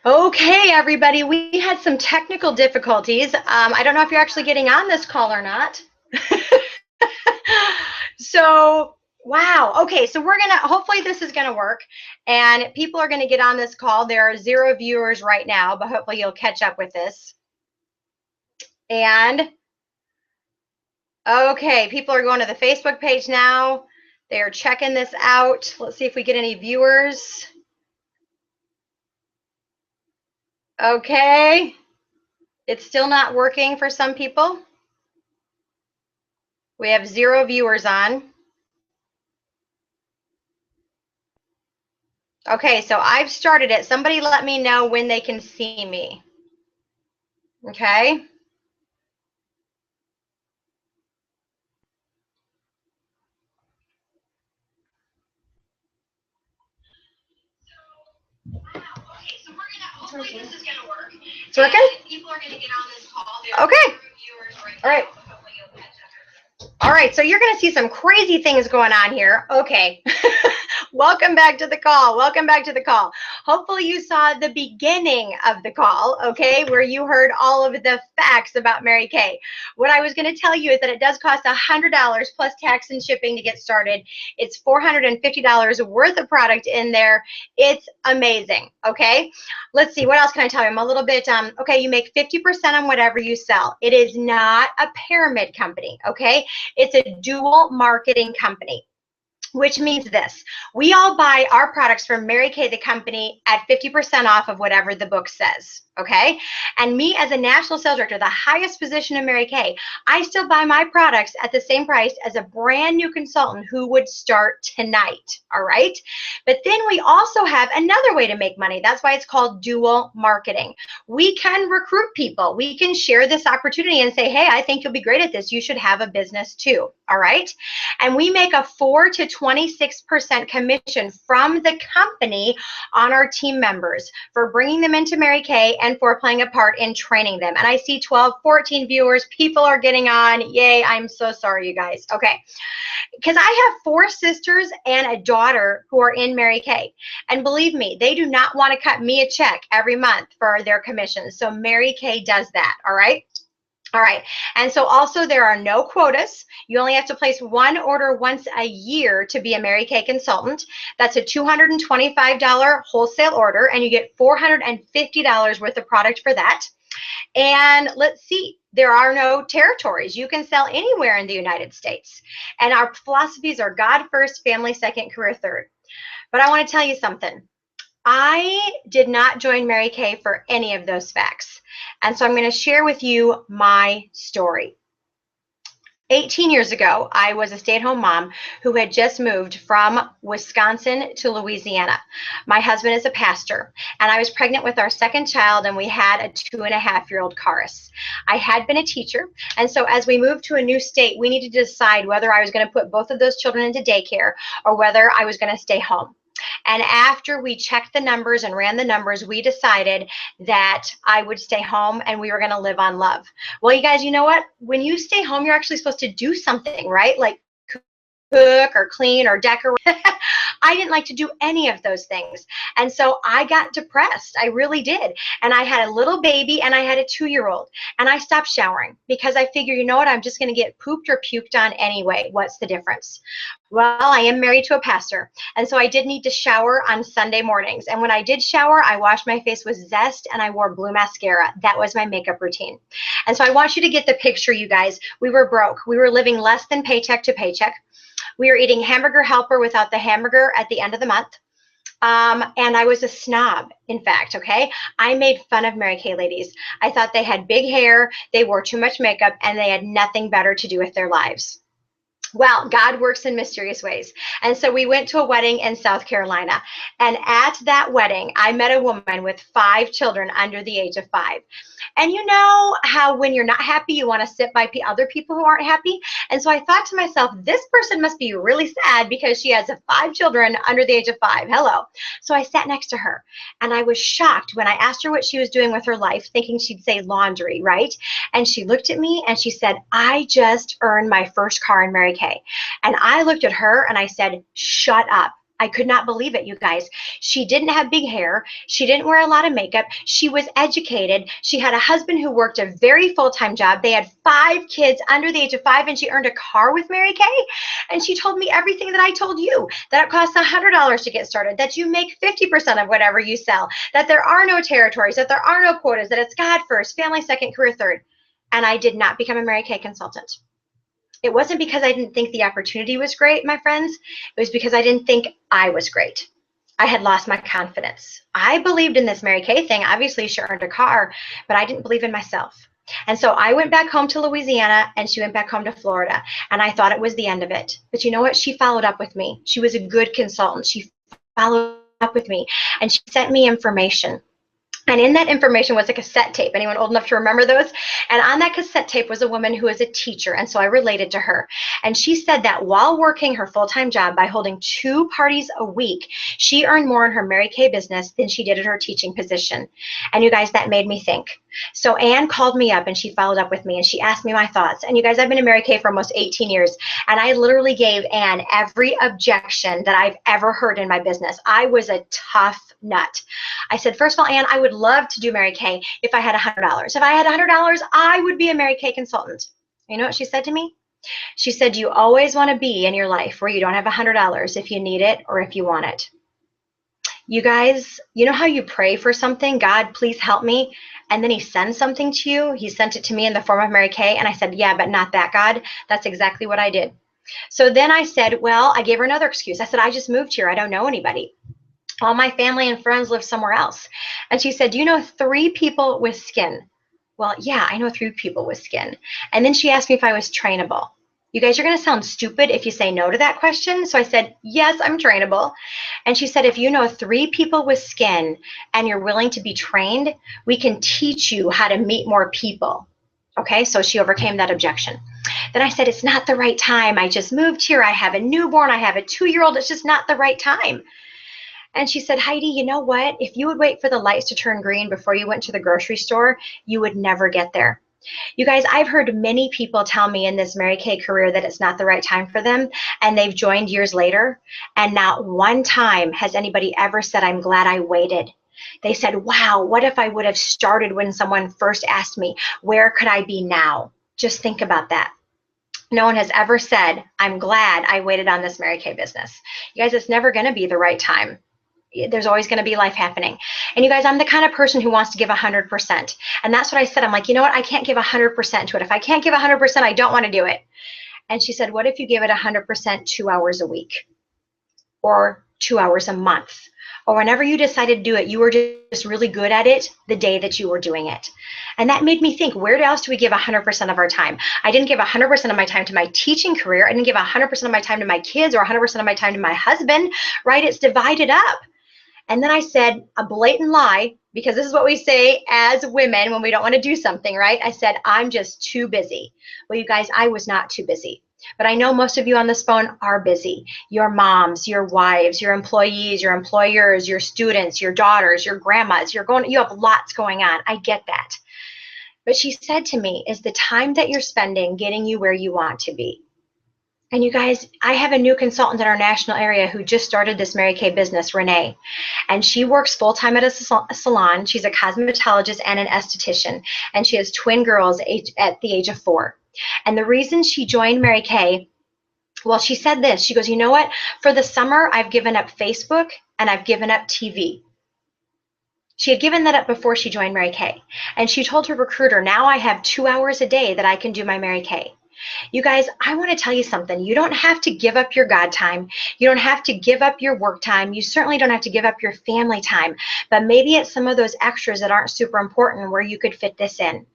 Okay, everybody, we had some technical difficulties. I don't know if you're actually getting on this call or not. So, wow. Okay, so hopefully this is gonna work and people are gonna get on this call. There are 0 viewers right now, but hopefully you'll catch up with this. And, okay, people are going to the Facebook page now. They're checking this out. Let's see if we get any viewers. Okay, it's still not working for some people. We have 0 viewers on. Okay, so I've started it. Somebody let me know when they can see me. Okay. Hopefully this is gonna work. It's working? People are gonna get on this call. Okay. All right. All right, so you're going to see some crazy things going on here. Okay. Welcome back to the call. Welcome back to the call. Hopefully you saw the beginning of the call, okay, where you heard all of the facts about Mary Kay. What I was going to tell you is that it does cost $100 plus tax and shipping to get started. It's $450 worth of product in there. It's amazing, okay? Let's see, what else can I tell you? I'm a little bit, okay, you make 50% on whatever you sell. It is not a pyramid company, okay? It's a dual marketing company, which means this. We all buy our products from Mary Kay, the company, at 50% off of whatever the book says, okay? And me as a national sales director, the highest position in Mary Kay, I still buy my products at the same price as a brand new consultant who would start tonight, all right? But then we also have another way to make money. That's why it's called dual marketing. We can recruit people. We can share this opportunity and say, hey, I think you'll be great at this. You should have a business too, all right? And we make a 4 to 26% commission from the company on our team members for bringing them into Mary Kay and for playing a part in training them. And I see 12, 14 viewers. People are getting on. Yay, I'm so sorry, you guys. Okay, because I have 4 sisters and a daughter who are in Mary Kay. And believe me, they do not want to cut me a check every month for their commissions. So Mary Kay does that, all right? All right, and so also there are no quotas. You only have to place 1 order once a year to be a Mary Kay consultant. That's a $225 wholesale order, and you get $450 worth of product for that. And let's see, there are no territories. You can sell anywhere in the United States. And our philosophies are God first, family second, career third. But I want to tell you something. I did not join Mary Kay for any of those facts. And so I'm going to share with you my story. 18 years ago, I was a stay-at-home mom who had just moved from Wisconsin to Louisiana. My husband is a pastor, and I was pregnant with our second child, and we had a 2.5-year-old Karis. I had been a teacher, and so as we moved to a new state, we needed to decide whether I was going to put both of those children into daycare or whether I was going to stay home. And after we checked the numbers and ran the numbers, we decided that I would stay home and we were going to live on love. Well, you guys, you know what? When you stay home, you're actually supposed to do something, right? Like cook or clean or decorate. I didn't like to do any of those things. And so I got depressed. I really did. And I had a little baby and I had a 2-year-old. And I stopped showering because I figured, you know what, I'm just going to get pooped or puked on anyway. What's the difference? Well, I am married to a pastor. And so I did need to shower on Sunday mornings. And when I did shower, I washed my face with Zest and I wore blue mascara. That was my makeup routine. And so I want you to get the picture, you guys. We were broke. We were living less than paycheck to paycheck. We were eating hamburger helper without the hamburger at the end of the month. And I was a snob, in fact, okay? I made fun of Mary Kay ladies. I thought they had big hair, they wore too much makeup, and they had nothing better to do with their lives. Well, God works in mysterious ways. And so we went to a wedding in South Carolina. And at that wedding, I met a woman with 5 children under the age of 5. And you know how when you're not happy, you want to sit by other people who aren't happy? And so I thought to myself, this person must be really sad because she has 5 children under the age of 5. Hello. So I sat next to her and I was shocked when I asked her what she was doing with her life, thinking she'd say laundry, right? And she looked at me and she said, I just earned my first car in Mary Kay. And I looked at her and I said, shut up. I could not believe it, you guys. She didn't have big hair. She didn't wear a lot of makeup. She was educated. She had a husband who worked a very full-time job. They had 5 kids under the age of 5, and she earned a car with Mary Kay. And she told me everything that I told you, that it costs $100 to get started, that you make 50% of whatever you sell, that there are no territories, that there are no quotas, that it's God first, family second, career third. And I did not become a Mary Kay consultant. It wasn't because I didn't think the opportunity was great, my friends. It was because I didn't think I was great. I had lost my confidence. I believed in this Mary Kay thing. Obviously, she earned a car, but I didn't believe in myself. And so I went back home to Louisiana, and she went back home to Florida. And I thought it was the end of it. But you know what? She followed up with me. She was a good consultant. She followed up with me, and she sent me information. And in that information was a cassette tape. Anyone old enough to remember those? And on that cassette tape was a woman who was a teacher. And so I related to her. And she said that while working her full-time job by holding 2 parties a week, she earned more in her Mary Kay business than she did at her teaching position. And you guys, that made me think. So Ann called me up and she followed up with me and she asked me my thoughts. And you guys, I've been in Mary Kay for almost 18 years. And I literally gave Ann every objection that I've ever heard in my business. I was a tough nut. I said, first of all, Ann, I would love to do Mary Kay if I had $100. If I had $100, I would be a Mary Kay consultant. You know what she said to me? She said, you always want to be in your life where you don't have $100 if you need it or if you want it. You guys, you know how you pray for something? God, please help me. And then he sends something to you. He sent it to me in the form of Mary Kay. And I said, yeah, but not that, God. That's exactly what I did. So then I said, well, I gave her another excuse. I said, I just moved here. I don't know anybody. All my family and friends live somewhere else. And she said, do you know 3 people with skin? Well, yeah, I know 3 people with skin. And then she asked me if I was trainable. You guys are going to sound stupid if you say no to that question. So I said, yes, I'm trainable. And she said, if you know 3 people with skin and you're willing to be trained, we can teach you how to meet more people. Okay, so she overcame that objection. Then I said, it's not the right time. I just moved here. I have a newborn. I have a 2-year-old. It's just not the right time. And she said, Heidi, you know what? If you would wait for the lights to turn green before you went to the grocery store, you would never get there. You guys, I've heard many people tell me in this Mary Kay career that it's not the right time for them, and they've joined years later, and not one time has anybody ever said, I'm glad I waited. They said, wow, what if I would have started when someone first asked me, where could I be now? Just think about that. No one has ever said, I'm glad I waited on this Mary Kay business. You guys, it's never going to be the right time. There's always going to be life happening. And you guys, I'm the kind of person who wants to give 100%. And that's what I said. I'm like, you know what? I can't give 100% to it. If I can't give 100%, I don't want to do it. And she said, what if you give it 100% 2 hours a week or 2 hours a month? Or whenever you decided to do it, you were just really good at it the day that you were doing it. And that made me think, where else do we give 100% of our time? I didn't give 100% of my time to my teaching career. I didn't give 100% of my time to my kids or 100% of my time to my husband, right? It's divided up. And then I said a blatant lie, because this is what we say as women when we don't want to do something, right? I said, I'm just too busy. Well, you guys, I was not too busy. But I know most of you on this phone are busy. Your moms, your wives, your employees, your employers, your students, your daughters, your grandmas, you have lots going on. I get that. But she said to me, is the time that you're spending getting you where you want to be? And you guys, I have a new consultant in our national area who just started this Mary Kay business, Renee. And she works full-time at a salon. She's a cosmetologist and an esthetician. And she has twin girls at the age of 4. And the reason she joined Mary Kay, well, she said this. She goes, you know what? For the summer, I've given up Facebook and I've given up TV. She had given that up before she joined Mary Kay. And she told her recruiter, now I have 2 hours a day that I can do my Mary Kay. You guys, I want to tell you something. You don't have to give up your God time. You don't have to give up your work time. You certainly don't have to give up your family time. But maybe it's some of those extras that aren't super important where you could fit this in.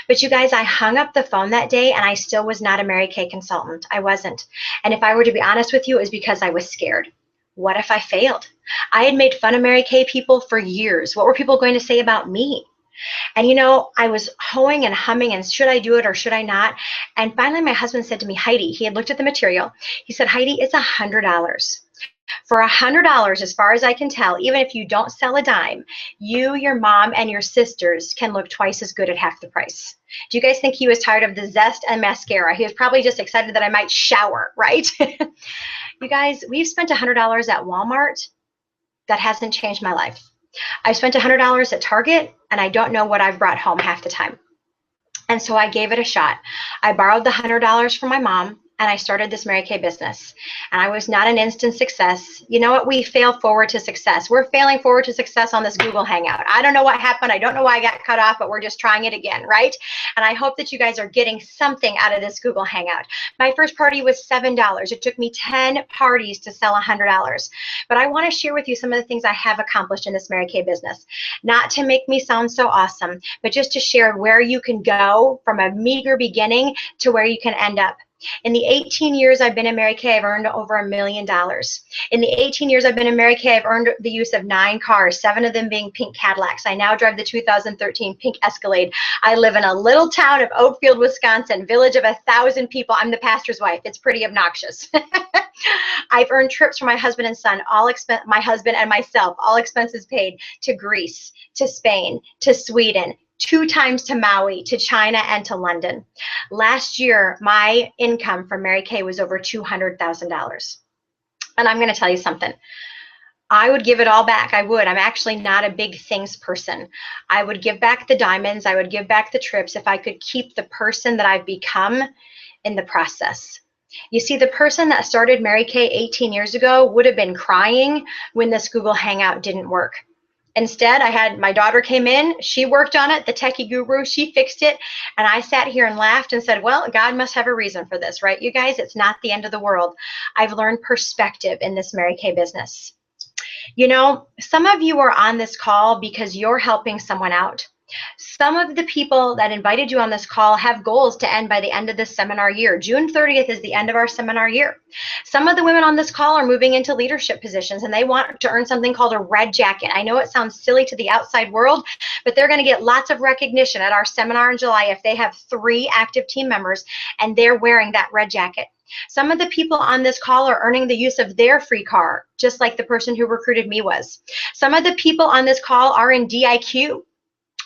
But you guys, I hung up the phone that day and I still was not a Mary Kay consultant. I wasn't. And if I were to be honest with you, it was because I was scared. What if I failed? I had made fun of Mary Kay people for years. What were people going to say about me? And you know, I was hoeing and humming and should I do it or should I not? And finally my husband said to me, Heidi, he had looked at the material. He said, Heidi, it's $100. For $100, as far as I can tell, even if you don't sell a dime, you, your mom, and your sisters can look twice as good at half the price. Do you guys think he was tired of the zest and mascara? He was probably just excited that I might shower, right? You guys, we've spent $100 at Walmart. That hasn't changed my life. I spent $100 at Target, and I don't know what I've brought home half the time. And so I gave it a shot. I borrowed the $100 from my mom, and I started this Mary Kay business. And I was not an instant success. You know what? We fail forward to success. We're failing forward to success on this Google Hangout. I don't know what happened. I don't know why I got cut off, but we're just trying it again, right? And I hope that you guys are getting something out of this Google Hangout. My first party was $7. It took me 10 parties to sell $100. But I want to share with you some of the things I have accomplished in this Mary Kay business. Not to make me sound so awesome, but just to share where you can go from a meager beginning to where you can end up. In the 18 years I've been in Mary Kay, I've earned over $1 million. In the 18 years I've been in Mary Kay, I've earned the use of 9 cars, 7 of them being pink Cadillacs. I now drive the 2013 pink Escalade. I live in a little town of Oakfield, Wisconsin, village of 1,000 people. I'm the pastor's wife. It's pretty obnoxious. I've earned trips for my husband and son, my husband and myself, all expenses paid, to Greece, to Spain, to Sweden, 2 times to Maui, to China, and to London. Last year, my income from Mary Kay was over $200,000. And I'm going to tell you something. I would give it all back. I would. I'm actually not a big things person. I would give back the diamonds. I would give back the trips if I could keep the person that I've become in the process. You see, the person that started Mary Kay 18 years ago would have been crying when this Google Hangout didn't work. Instead, my daughter came in, she worked on it, the techie guru, she fixed it, and I sat here and laughed and said, well, God must have a reason for this, right, you guys? It's not the end of the world. I've learned perspective in this Mary Kay business. You know, some of you are on this call because you're helping someone out. Some of the people that invited you on this call have goals to end by the end of this seminar year. June 30th is the end of our seminar year. Some of the women on this call are moving into leadership positions and they want to earn something called a red jacket. I know it sounds silly to the outside world, but they're going to get lots of recognition at our seminar in July if they have 3 active team members and they're wearing that red jacket. Some of the people on this call are earning the use of their free car, just like the person who recruited me was. Some of the people on this call are in DIQ,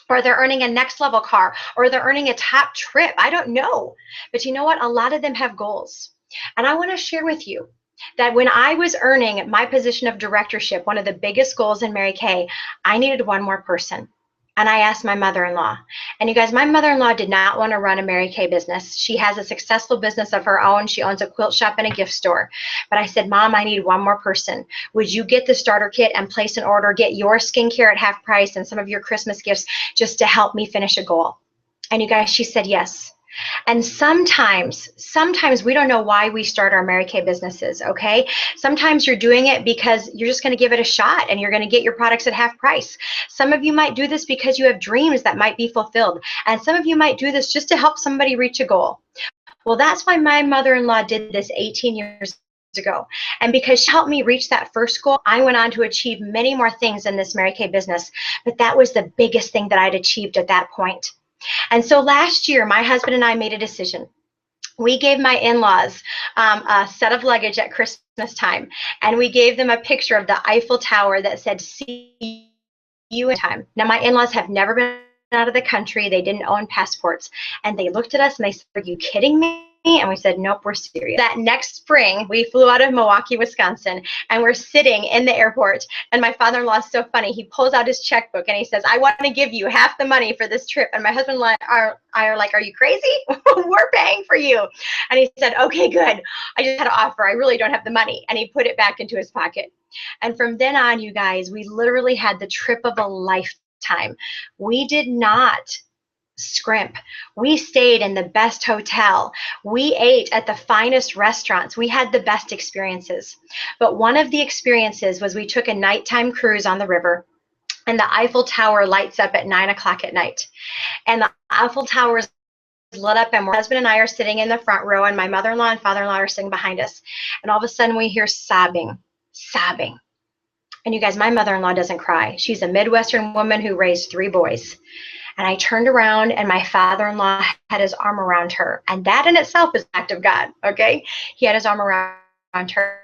or they're earning a next level car, or they're earning a top trip. I don't know. But you know what? A lot of them have goals. And I want to share with you that when I was earning my position of directorship, one of the biggest goals in Mary Kay, I needed 1 more person. And I asked my mother-in-law. And you guys, my mother-in-law did not want to run a Mary Kay business. She has a successful business of her own. She owns a quilt shop and a gift store. But I said, Mom, I need 1 more person. Would you get the starter kit and place an order, get your skincare at half price and some of your Christmas gifts just to help me finish a goal? And you guys, she said yes. And sometimes we don't know why we start our Mary Kay businesses, okay? Sometimes you're doing it because you're just going to give it a shot and you're going to get your products at half price. Some of you might do this because you have dreams that might be fulfilled. And some of you might do this just to help somebody reach a goal. Well, that's why my mother-in-law did this 18 years ago. And because she helped me reach that first goal, I went on to achieve many more things in this Mary Kay business. But that was the biggest thing that I'd achieved at that point. And so last year, my husband and I made a decision. We gave my in-laws a set of luggage at Christmas time, and we gave them a picture of the Eiffel Tower that said, "See you in time." Now, my in-laws have never been out of the country. They didn't own passports. And they looked at us and they said, "Are you kidding me?" And we said, "Nope, we're serious." That next spring, we flew out of Milwaukee, Wisconsin, and we're sitting in the airport. And my father-in-law is so funny. He pulls out his checkbook and he says, "I want to give you half the money for this trip." And my husband and I are like, "Are you crazy? We're paying for you." And he said, "Okay, good. I just had an offer. I really don't have the money." And he put it back into his pocket. And from then on, you guys, we literally had the trip of a lifetime. We did not scrimp. We stayed in the best hotel. We ate at the finest restaurants. We had the best experiences. But one of the experiences was we took a nighttime cruise on the river, and the Eiffel Tower lights up at 9 o'clock at night. And the Eiffel Tower is lit up, and my husband and I are sitting in the front row, and my mother-in-law and father-in-law are sitting behind us. And all of a sudden we hear sobbing. And you guys, my mother-in-law doesn't cry. She's a Midwestern woman who raised 3 boys. And I turned around, and my father-in-law had his arm around her. And that in itself is an act of God, okay? He had his arm around her.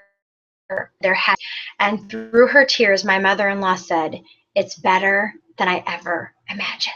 their head. And through her tears, my mother-in-law said, "It's better than I ever imagined."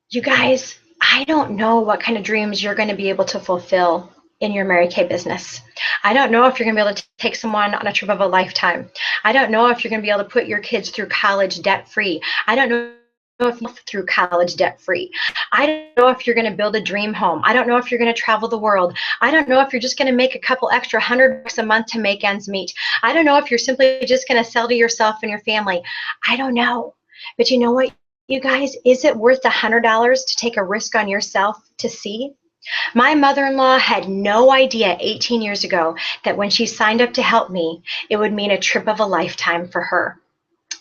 You guys, I don't know what kind of dreams you're going to be able to fulfill in your Mary Kay business. I don't know if you're going to be able to take someone on a trip of a lifetime. I don't know if you're going to be able to put your kids through college debt-free. I don't know if you're through college debt-free. I don't know if you're going to build a dream home. I don't know if you're going to travel the world. I don't know if you're just going to make a couple extra $100 a month to make ends meet. I don't know if you're simply just going to sell to yourself and your family. I don't know. But you know what, you guys? Is it worth the $100 to take a risk on yourself to see? My mother-in-law had no idea 18 years ago that when she signed up to help me, it would mean a trip of a lifetime for her.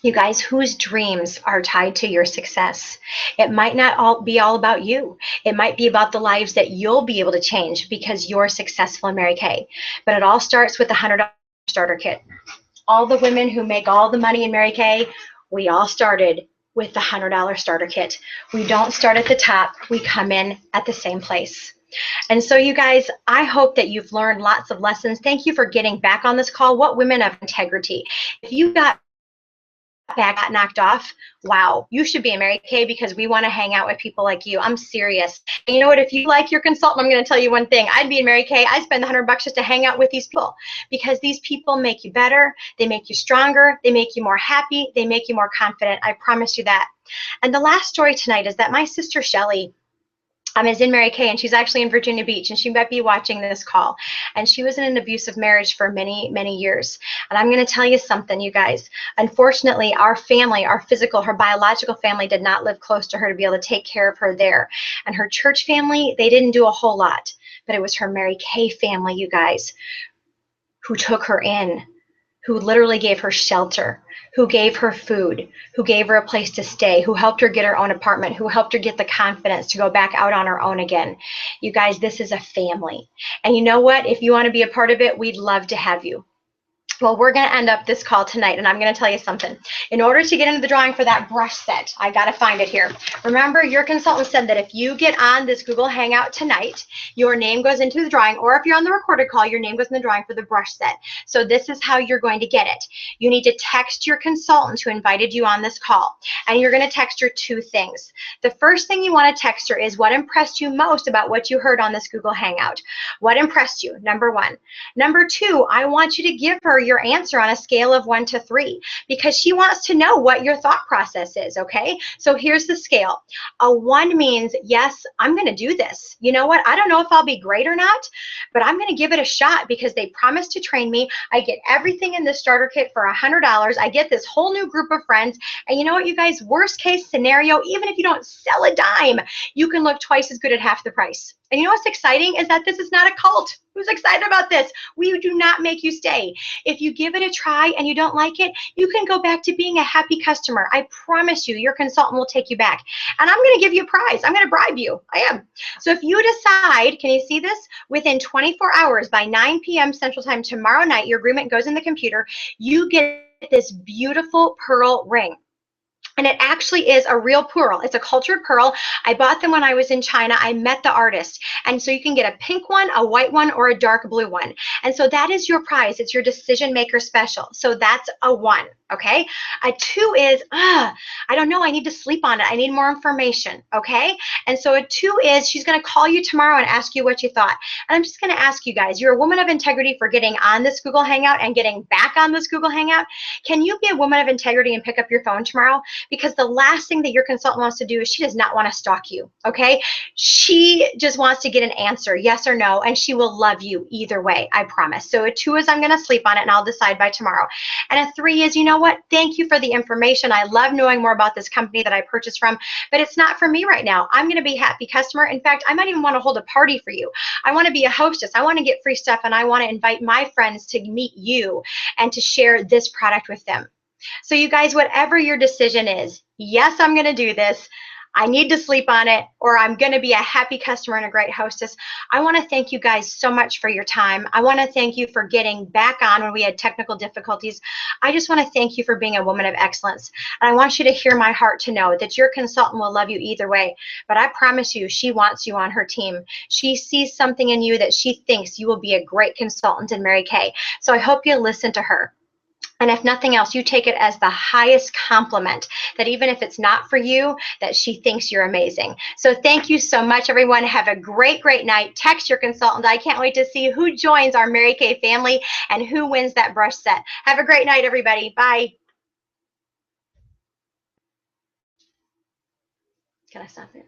You guys, whose dreams are tied to your success? It might not be all about you. It might be about the lives that you'll be able to change because you're successful in Mary Kay. But it all starts with the $100 starter kit. All the women who make all the money in Mary Kay, we all started with the $100 starter kit. We don't start at the top. We come in at the same place. And so you guys, I hope that you've learned lots of lessons. Thank you for getting back on this call. What women of integrity? If you got knocked off, wow, you should be in Mary Kay because we want to hang out with people like you. I'm serious. And you know what? If you like your consultant, I'm going to tell you one thing. I'd be in Mary Kay. I spend the $100 just to hang out with these people because these people make you better. They make you stronger. They make you more happy. They make you more confident. I promise you that. And the last story tonight is that my sister Shelly is in Mary Kay, and she's actually in Virginia Beach, and she might be watching this call. And she was in an abusive marriage for many, many years. And I'm going to tell you something, you guys. Unfortunately, our family, our physical, her biological family did not live close to her to be able to take care of her there. And her church family, they didn't do a whole lot. But it was her Mary Kay family, you guys, who took her in, who literally gave her shelter, who gave her food, who gave her a place to stay, who helped her get her own apartment, who helped her get the confidence to go back out on her own again. You guys, this is a family. And you know what? If you want to be a part of it, we'd love to have you. Well, we're going to end up this call tonight, and I'm going to tell you something. In order to get into the drawing for that brush set, I got to find it here. Remember, your consultant said that if you get on this Google Hangout tonight, your name goes into the drawing, or if you're on the recorded call, your name goes in the drawing for the brush set. So this is how you're going to get it. You need to text your consultant who invited you on this call, and you're going to text her two things. The first thing you want to text her is what impressed you most about what you heard on this Google Hangout. What impressed you? Number one. Number two, I want you to give her your answer on a scale of 1 to 3 because she wants to know what your thought process is, okay? So here's the scale. A 1 means, yes, I'm going to do this. You know what? I don't know if I'll be great or not, but I'm going to give it a shot because they promised to train me. I get everything in this starter kit for $100. I get this whole new group of friends. And you know what, you guys? Worst case scenario, even if you don't sell a dime, you can look twice as good at half the price. And you know what's exciting is that this is not a cult. Who's excited about this? We do not make you stay. If you give it a try and you don't like it, you can go back to being a happy customer. I promise you, your consultant will take you back. And I'm going to give you a prize. I'm going to bribe you. I am. So if you decide, can you see this? Within 24 hours by 9 p.m. Central Time tomorrow night, your agreement goes in the computer, you get this beautiful pearl ring. And it actually is a real pearl. It's a cultured pearl. I bought them when I was in China. I met the artist. And so you can get a pink one, a white one, or a dark blue one. And so that is your prize. It's your decision maker special. So that's a 1, okay? A 2 is, I don't know. I need to sleep on it. I need more information, okay? And so a 2 is she's going to call you tomorrow and ask you what you thought. And I'm just going to ask you guys, you're a woman of integrity for getting on this Google Hangout and getting back on this Google Hangout. Can you be a woman of integrity and pick up your phone tomorrow? Because the last thing that your consultant wants to do is she does not want to stalk you, okay? She just wants to get an answer, yes or no, and she will love you either way, I promise. So a 2 is I'm going to sleep on it, and I'll decide by tomorrow. And a 3 is, you know what? Thank you for the information. I love knowing more about this company that I purchased from, but it's not for me right now. I'm going to be a happy customer. In fact, I might even want to hold a party for you. I want to be a hostess. I want to get free stuff, and I want to invite my friends to meet you and to share this product with them. So you guys, whatever your decision is, yes, I'm going to do this. I need to sleep on it, or I'm going to be a happy customer and a great hostess. I want to thank you guys so much for your time. I want to thank you for getting back on when we had technical difficulties. I just want to thank you for being a woman of excellence. And I want you to hear my heart to know that your consultant will love you either way. But I promise you, she wants you on her team. She sees something in you that she thinks you will be a great consultant in Mary Kay. So I hope you listen to her. And if nothing else, you take it as the highest compliment that even if it's not for you, that she thinks you're amazing. So thank you so much, everyone. Have a great, great night. Text your consultant. I can't wait to see who joins our Mary Kay family and who wins that brush set. Have a great night, everybody. Bye. Can I stop it?